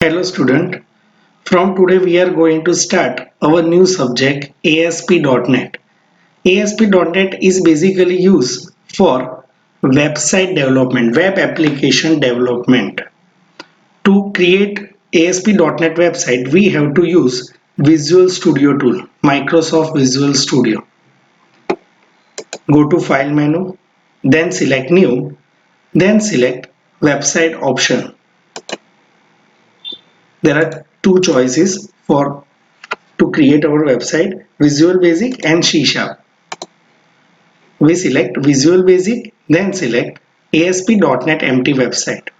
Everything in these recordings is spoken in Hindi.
Hello student, from today we are going to start our new subject ASP.NET. ASP.NET is basically used for website development, web application development. To create ASP.NET website, we have to use Visual Studio tool, Microsoft Visual Studio. Go to File menu, then select New, then select Website option. There are two choices for to create our website, Visual Basic and C Sharp. We select Visual Basic, then select ASP.NET Empty Website.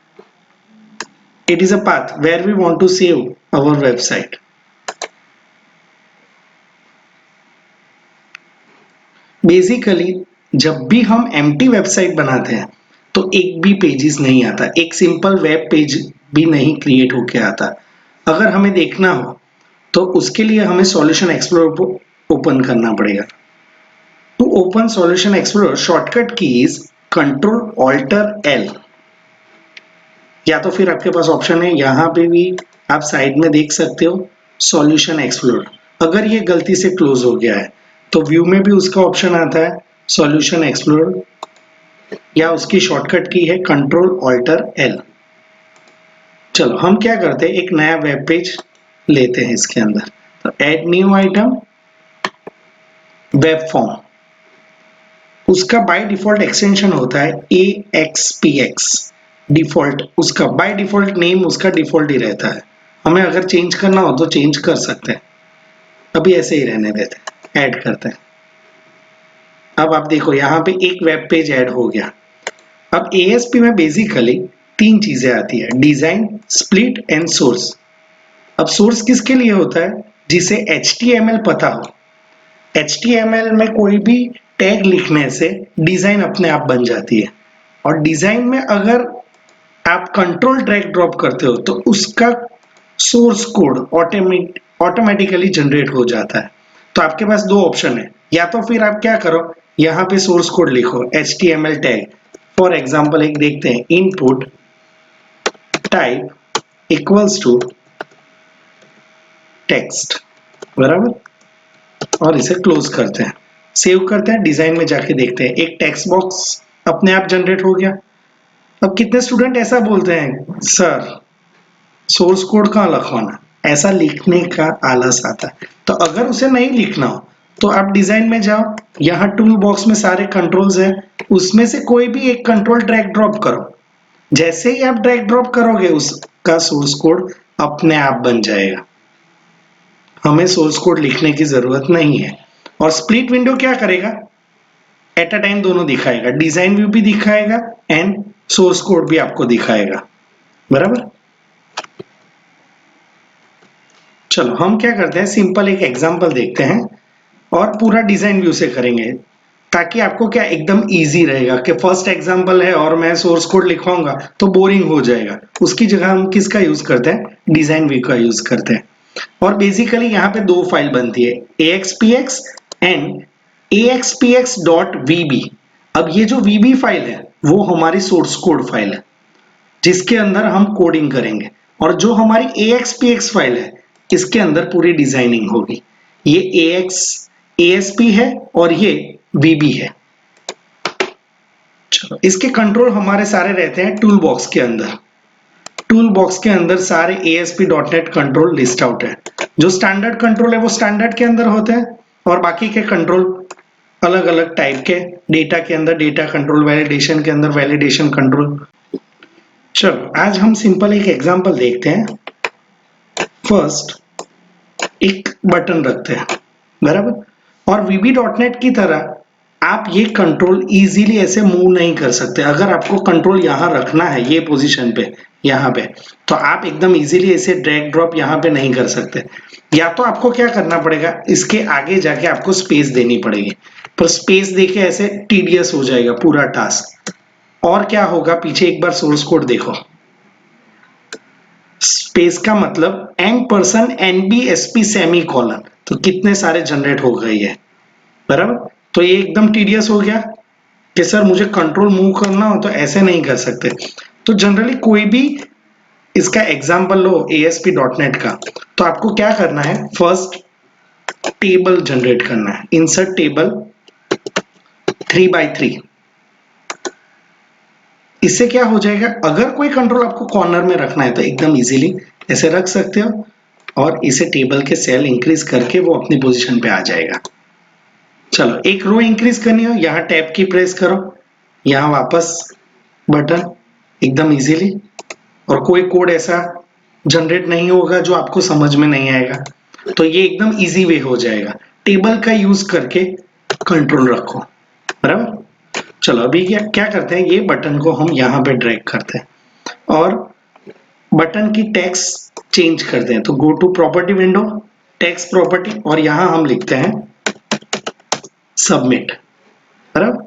It is a path where we want to save our website. Basically जब भी हम empty वेबसाइट बनाते हैं तो एक भी पेजेस नहीं आता, एक सिंपल वेब पेज भी नहीं क्रिएट होके आता। अगर हमें देखना हो तो उसके लिए हमें सॉल्यूशन एक्सप्लोरर ओपन करना पड़ेगा। To open Solution Explorer, shortcut key is Ctrl-Alt-L। या तो फिर आपके पास ऑप्शन है, यहाँ पे भी आप साइड में देख सकते हो सॉल्यूशन एक्सप्लोरर। अगर ये गलती से क्लोज हो गया है तो व्यू में भी उसका ऑप्शन आता है सॉल्यूशन एक्सप्लोरर, या उसकी शॉर्टकट की है Ctrl-Alt-L। चलो हम क्या करते हैं, एक नया वेब पेज लेते हैं इसके अंदर। तो add new item, web form, उसका बाय डिफॉल्ट एक्सटेंशन होता है AXPX। डिफॉल्ट उसका बाय डिफॉल्ट नेम उसका डिफॉल्ट ही रहता है। हमें अगर चेंज करना हो तो चेंज कर सकते हैं, अभी ऐसे ही रहने देते हैं, ऐड करते हैं। अब आप देखो यहाँ पे एक वेब पेज ऐड हो गया। अब ASP में बेसिकली तीन चीजें आती है, डिजाइन, स्प्लिट एंड सोर्स। अब सोर्स किसके लिए होता है, जिसे HTML पता हो। HTML में कोई भी टैग लिखने से डिजाइन अपने आप बन जाती है, और डिजाइन में अगर आप कंट्रोल ड्रैग ड्रॉप करते हो तो उसका सोर्स कोड ऑटोमेटिकली जनरेट हो जाता है। तो आपके पास दो ऑप्शन है, या तो फिर आप क्या करो, यहाँ पे सोर्स कोड लिखो HTML टैग। फॉर एग्जांपल एक देखते हैं, input type equals to text, बराबर, और इसे क्लोज करते हैं, सेव करते हैं, डिजाइन में जाके देखते हैं, एक टेक्स्ट बॉक्स अपने आप जनरेट हो गया। अब कितने स्टूडेंट ऐसा बोलते हैं, सर सोर्स कोड कहाँ लिखवाना, ऐसा लिखने का आलस आता है। तो अगर उसे नहीं लिखना हो तो आप डिजाइन में जाओ, यहाँ टूल बॉक्स में सारे कंट्रोल्स हैं, उसमें से कोई भी एक कंट्रोल ड्रैग ड्रॉप करो। जैसे ही आप ड्रैग ड्रॉप करोगे उसका सोर्स कोड अपने आप बन जाएगा, हमें सोर्स कोड लिखने की जरूरत नहीं है। और स्प्लिट विंडो क्या करेगा, एट अ टाइम दोनों दिखाएगा, डिजाइन व्यू भी दिखाएगा एंड सोर्स कोड भी आपको दिखाएगा, बराबर। चलो हम क्या करते हैं, सिंपल एक एग्जांपल देखते हैं और पूरा डिजाइन व्यू से करेंगे, ताकि आपको क्या एकदम इजी रहेगा कि फर्स्ट एग्जांपल है और मैं सोर्स कोड लिखवाऊंगा तो बोरिंग हो जाएगा। उसकी जगह हम किसका यूज करते हैं, डिजाइन व्यू का यूज करते हैं। और बेसिकली यहाँ पे दो फाइल बनती है, AXPX एंड AXPX.VB। अब ये जो VB फाइल है वो हमारी सोर्स कोड फाइल है जिसके अंदर हम कोडिंग करेंगे, और जो हमारी AXPX फाइल है इसके अंदर पूरी डिजाइनिंग होगी। ये ASP है और ये VB है। चलो इसके कंट्रोल हमारे सारे रहते हैं टूल बॉक्स के अंदर। टूल बॉक्स के अंदर सारे ASP.NET कंट्रोल लिस्ट आउट है। जो स्टैंडर्ड कंट्रोल है वो स्टैंडर्ड के अंदर होते हैं, और बाकी के कंट्रोल अलग अलग टाइप के, डेटा के अंदर डेटा कंट्रोल, वैलिडेशन के अंदर वैलिडेशन कंट्रोल। चलो आज हम सिंपल एक एग्जांपल देखते हैं। फर्स्ट एक बटन रखते हैं, बराबर, और VB.NET की तरह आप ये कंट्रोल इजीली ऐसे मूव नहीं कर सकते। अगर आपको कंट्रोल यहाँ रखना है, ये पोजीशन पे, यहाँ पे, तो आप एकदम इजीली ऐसे ड्रैग ड्रॉप यहाँ पे नहीं कर सकते। या तो आपको क्या करना पड़ेगा, इसके आगे जाके आपको स्पेस देनी पड़ेगी, पर स्पेस देके ऐसे टीडियस हो जाएगा पूरा टास्क। और क्या होगा, पीछे एक बार सोर्स कोड देखो, स्पेस का मतलब एन% NBSP सेमी कॉलन, तो कितने सारे जनरेट हो गए ये, बराबर। तो ये एकदम टीडियस हो गया कि सर मुझे कंट्रोल मूव करना हो तो ऐसे नहीं कर सकते। तो जनरली कोई भी इसका एग्जाम्पल लो ASP.NET का, तो आपको क्या करना है, फर्स्ट टेबल जनरेट करना है, इंसर्ट टेबल 3x3। इससे क्या हो जाएगा, अगर कोई कंट्रोल आपको कॉर्नर में रखना है तो एकदम इजीली ऐसे रख सकते हो और इसे टेबल के सेल इंक्रीज करके वो अपनी पोजीशन पे आ जाएगा। चलो एक रो इंक्रीज करनी हो, यहाँ टैब की प्रेस करो, यहाँ वापस बटन, एकदम इजीली, और कोई कोड ऐसा जनरेट नहीं होगा जो आपको समझ में नहीं आएगा। तो ये एकदम इजी वे हो जाएगा, टेबल का यूज करके कंट्रोल रखो, बराबर। चलो अभी क्या क्या करते हैं, ये बटन को हम यहाँ पे ड्रैग करते हैं और बटन की टेक्स्ट चेंज करते हैं। तो go to property window, text property, और यहाँ हम लिखते हैं सबमिट, बराबर।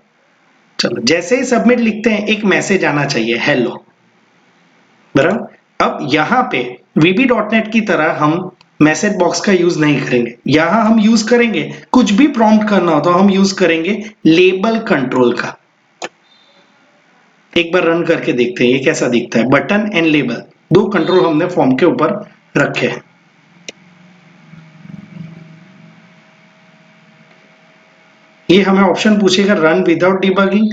चलो जैसे ही सबमिट लिखते हैं एक मैसेज आना चाहिए, हेलो, बराबर। अब यहाँ पे VB.NET की तरह हम मैसेज बॉक्स का यूज नहीं करेंगे, यहाँ हम यूज करेंगे, कुछ भी प्रॉम्प्ट करना हो तो हम यूज करेंगे लेबल कंट्रोल का। एक बार रन करके देखते हैं ये कैसा दिखता है, बटन एंड लेबल, दो कंट्रोल हमने फॉर्म के ऊपर रखे हैं। ये हमें ऑप्शन पूछेगा रन विदाउट डिबगिंग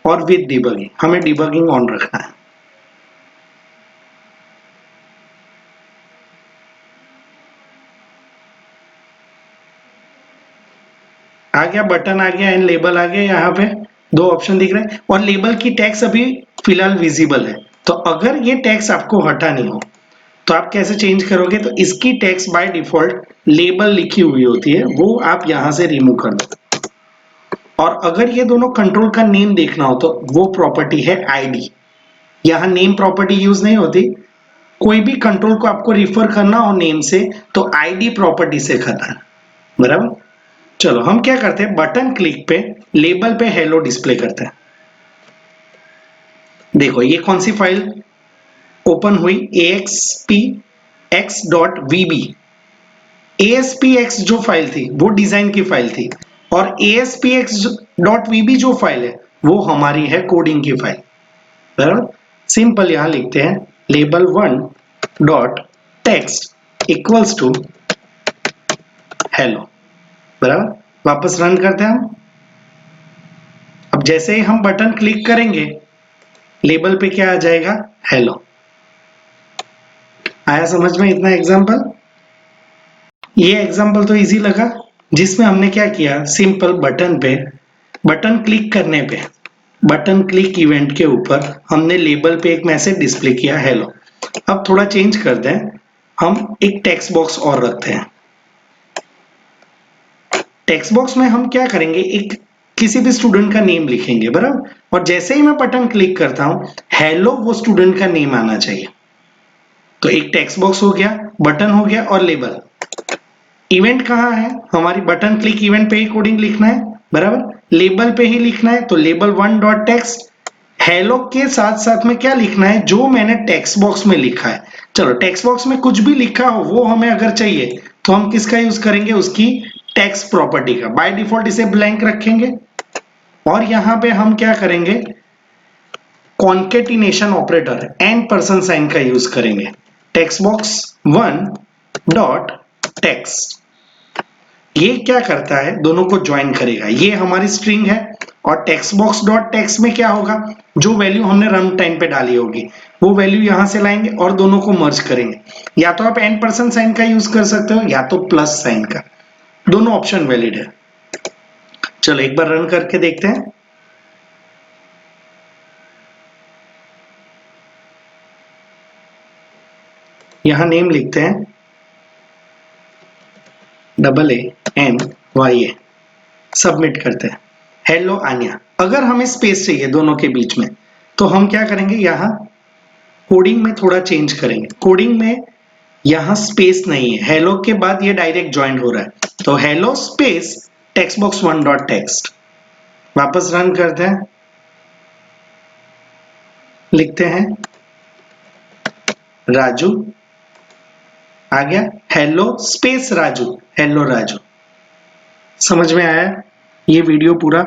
और विद डिबगिंग, हमें डिबगिंग ऑन रखना है। आ गया, बटन आ गया एंड लेबल आ गया, यहाँ पे दो ऑप्शन दिख रहे हैं और लेबल की टैक्स अभी फिलहाल विजिबल है। तो अगर ये टैक्स आपको हटानी हो तो आप कैसे चेंज करोगे, तो इसकी टैक्स बाय डिफॉल्ट लेबल लिखी हुई होती है, वो आप यहां से रिमूव कर दो। और अगर ये दोनों कंट्रोल का नेम देखना हो तो वो प्रॉपर्टी है आईडी, यहाँ नेम प्रॉपर्टी यूज नहीं होती। कोई भी कंट्रोल को आपको रिफर करना हो नेम से तो आईडी प्रॉपर्टी से करना है, बराबर। चलो हम क्या करते हैं, बटन क्लिक पे लेबल पे हेलो डिस्प्ले करते हैं। देखो ये कौन सी फाइल ओपन हुई, ASPX.VB। ASPX जो फाइल थी वो डिजाइन की फाइल थी और ASPX.VB जो फाइल है वो हमारी है कोडिंग की फाइल, बराबर। सिंपल यहां लिखते हैं label1.text इक्वल्स टू हेलो, बराबर। वापस रन करते हैं हम। अब जैसे ही हम बटन क्लिक करेंगे लेबल पे क्या आ जाएगा, हेलो। आया समझ में इतना एग्जांपल? ये एग्जांपल तो इजी लगा, जिसमें हमने क्या किया, सिंपल बटन पे, बटन क्लिक करने पे, बटन क्लिक इवेंट के ऊपर हमने लेबल पे एक मैसेज डिस्प्ले किया, हेलो। अब थोड़ा चेंज करते हैं, हम एक टेक्स्ट बॉक्स और रखते हैं। टेक्स्ट बॉक्स में हम क्या करेंगे, एक किसी भी स्टूडेंट का नेम लिखेंगे, बराबर। और जैसे ही मैं बटन क्लिक करता हूं हेलो वो स्टूडेंट का नेम आना चाहिए। तो एक टेक्स्ट बॉक्स हो गया, बटन हो गया और लेबल। इवेंट कहाँ है, हमारी बटन क्लिक इवेंट पे ही कोडिंग लिखना है, बराबर। लेबल पे ही लिखना है तो label1.text, हेलो के साथ साथ में क्या लिखना है, जो मैंने टेक्स्ट बॉक्स में लिखा है। चलो टेक्स्ट बॉक्स में कुछ भी लिखा हो वो हमें अगर चाहिए तो हम किसका यूज करेंगे, उसकी टेक्स्ट प्रॉपर्टी का। बाय डिफॉल्ट इसे ब्लैंक रखेंगे और यहाँ पे हम क्या करेंगे, कॉन्केटिनेशन ऑपरेटर $& का यूज करेंगे। टेक्स्ट बॉक्स 1.text, ये क्या करता है, दोनों को ज्वाइन करेगा। ये हमारी स्ट्रिंग है और टेक्स्ट बॉक्स डॉट टेक्स्ट में क्या होगा, जो वैल्यू हमने रन टाइम पे डाली होगी वो वैल्यू यहां से लाएंगे और दोनों को मर्ज करेंगे। या तो आप $& का यूज कर सकते हो या तो प्लस साइन का, दोनों ऑप्शन वैलिड है। चलो एक बार रन करके देखते हैं। यहां नेम लिखते हैं AANYA, सबमिट करते हैं, हेलो आन्या। अगर हमें स्पेस चाहिए दोनों के बीच में तो हम क्या करेंगे, यहाँ कोडिंग में थोड़ा चेंज करेंगे। कोडिंग में यहाँ स्पेस नहीं है, हेलो के बाद ये डायरेक्ट ज्वाइन हो रहा है, तो hello space text box 1.text। वापस रन करते हैं, लिखते हैं राजू, आ गया hello space Raju, hello Raju. समझ में आया ये वीडियो पूरा?